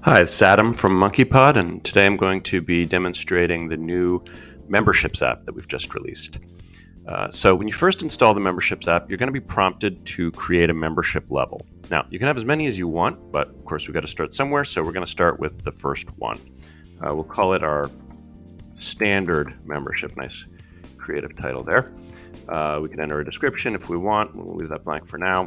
Hi, it's Adam from MonkeyPod, and today I'm going to be demonstrating the new Memberships app that we've just released. So when you first install the Memberships app, you're going to be prompted to create a membership level. Now, you can have as many as you want, but of course we've got to start somewhere, so we're going to start with the first one. We'll call it our standard membership. Nice creative title there. We can enter a description if we want. We'll leave that blank for now.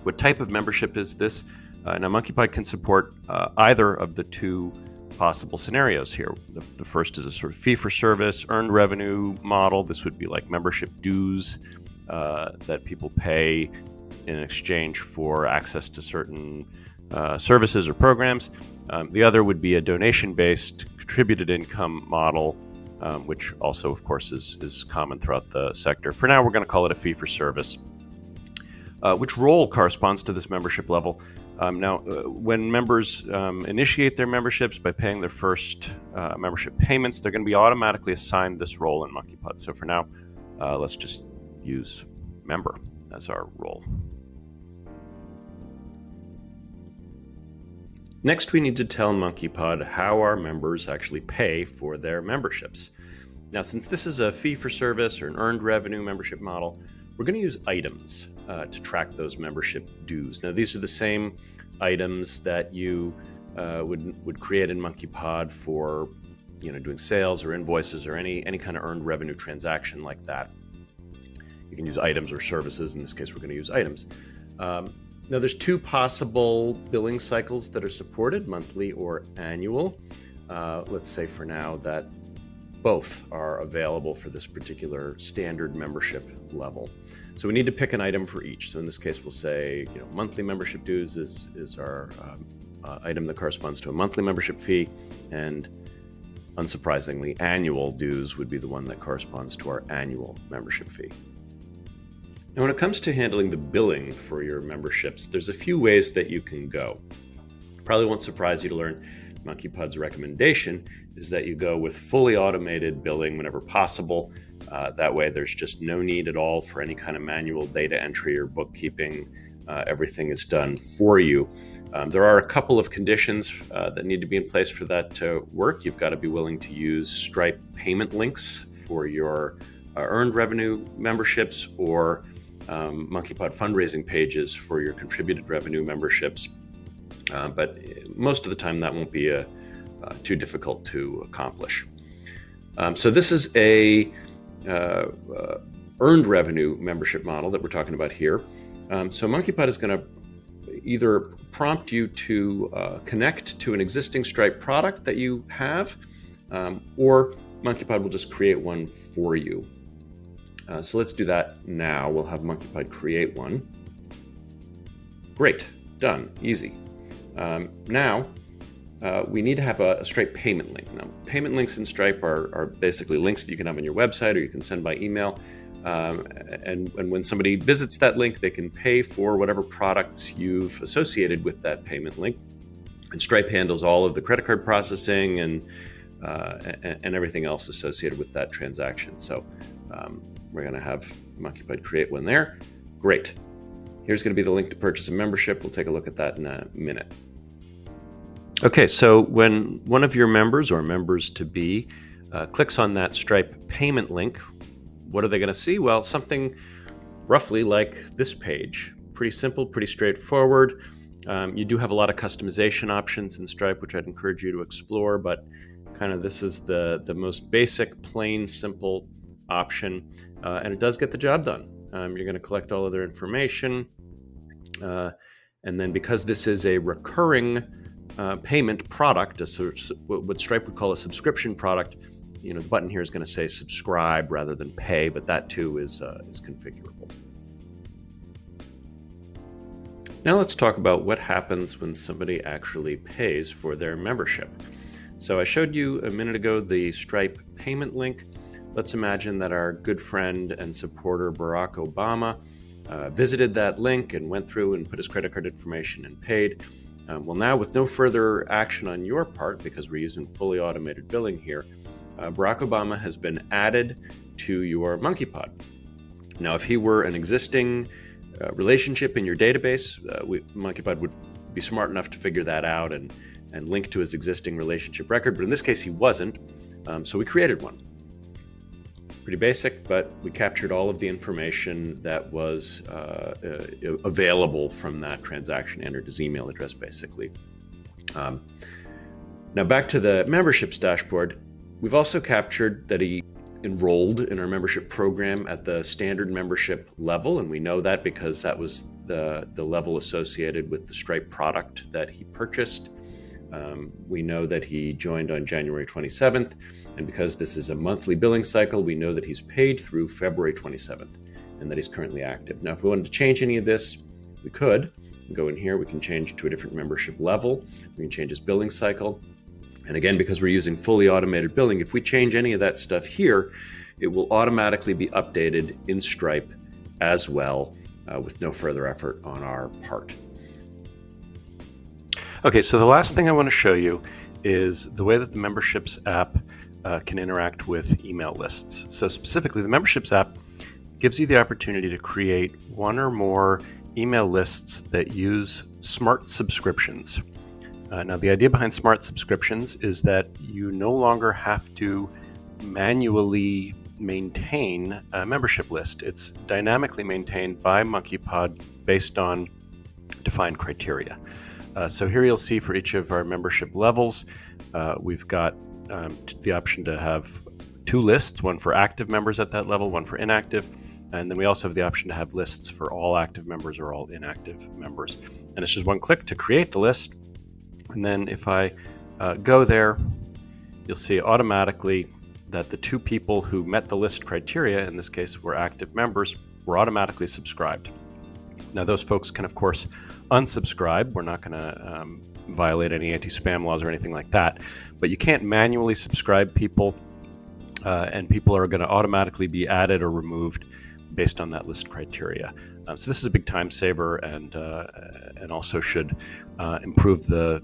What type of membership is this? Now, MonkeyPod can support either of the two possible scenarios here. The first is a sort of fee-for-service, earned revenue model. This would be like membership dues that people pay in exchange for access to certain services or programs. The other would be a donation-based contributed income model, which also, of course, is common throughout the sector. For now, we're going to call it a fee-for-service. Which role corresponds to this membership level? When members initiate their memberships by paying their first membership payments, they're going to be automatically assigned this role in MonkeyPod. So for now, let's just use member as our role. Next, we need to tell MonkeyPod how our members actually pay for their memberships. Now, since this is a fee-for-service or an earned revenue membership model, we're going to use items to track those membership dues. Now, these are the same items that you would create in MonkeyPod for, doing sales or invoices or any kind of earned revenue transaction like that. You can use items or services. In this case, we're going to use items. Now, there's two possible billing cycles that are supported, monthly or annual. Let's say for now that both are available for this particular standard membership level. So we need to pick an item for each. So in this case, we'll say, monthly membership dues is our item that corresponds to a monthly membership fee, and unsurprisingly, annual dues would be the one that corresponds to our annual membership fee. Now, when it comes to handling the billing for your memberships, there's a few ways that you can go. Probably won't surprise you to learn MonkeyPod's recommendation is that you go with fully automated billing whenever possible. That way, there's just no need at all for any kind of manual data entry or bookkeeping. Everything is done for you. There are a couple of conditions that need to be in place for that to work. You've got to be willing to use Stripe payment links for your earned revenue memberships or MonkeyPod fundraising pages for your contributed revenue memberships. But most of the time, that won't be too difficult to accomplish. So this is a earned revenue membership model that we're talking about here. So MonkeyPod is going to either prompt you to connect to an existing Stripe product that you have, or MonkeyPod will just create one for you. So let's do that now. We'll have MonkeyPod create one. Great, done, easy. Now, we need to have a Stripe payment link. Now, payment links in Stripe are basically links that you can have on your website or you can send by email. And when somebody visits that link, they can pay for whatever products you've associated with that payment link. And Stripe handles all of the credit card processing and everything else associated with that transaction. So we're going to have MonkeyPod create one there. Great. Here's going to be the link to purchase a membership. We'll take a look at that in a minute. Okay, so when one of your members or members-to-be clicks on that Stripe payment link, what are they going to see? Well, something roughly like this page. Pretty simple, pretty straightforward. You do have a lot of customization options in Stripe, which I'd encourage you to explore, but kind of this is the most basic, plain, simple option, and it does get the job done. You're going to collect all of their information, and then because this is a recurring payment product, what Stripe would call a subscription product, the button here is going to say subscribe rather than pay, but that too is configurable. Now let's talk about what happens when somebody actually pays for their membership. So I showed you a minute ago the Stripe payment link. Let's imagine that our good friend and supporter Barack Obama visited that link and went through and put his credit card information and paid. Well, now with no further action on your part, because we're using fully automated billing here, Barack Obama has been added to your MonkeyPod. Now, if he were an existing relationship in your database, MonkeyPod would be smart enough to figure that out and link to his existing relationship record. But in this case, he wasn't. So we created one. Pretty basic, but we captured all of the information that was available from that transaction, entered his email address, basically. Now back to the memberships dashboard. We've also captured that he enrolled in our membership program at the standard membership level, and we know that because that was the level associated with the Stripe product that he purchased. We know that he joined on January 27th, and because this is a monthly billing cycle, we know that he's paid through February 27th and that he's currently active. Now, if we wanted to change any of this, we could. We go in here, we can change to a different membership level, we can change his billing cycle. And again, because we're using fully automated billing, if we change any of that stuff here, it will automatically be updated in Stripe as well, with no further effort on our part. Okay, so the last thing I want to show you is the way that the Memberships app can interact with email lists. So specifically, the Memberships app gives you the opportunity to create one or more email lists that use smart subscriptions. Now, the idea behind smart subscriptions is that you no longer have to manually maintain a membership list. It's dynamically maintained by MonkeyPod based on defined criteria. So here you'll see for each of our membership levels, we've got the option to have two lists, one for active members at that level, one for inactive. And then we also have the option to have lists for all active members or all inactive members. And it's just one click to create the list. And then if I go there, you'll see automatically that the two people who met the list criteria, in this case were active members, were automatically subscribed. Now those folks can of course unsubscribe. We're not going to violate any anti-spam laws or anything like that, but you can't manually subscribe people, and people are going to automatically be added or removed based on that list criteria. So this is a big time saver, and also should improve the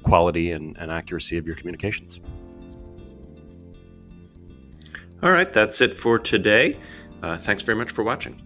quality and accuracy of your communications. All right, that's it for today. Thanks very much for watching.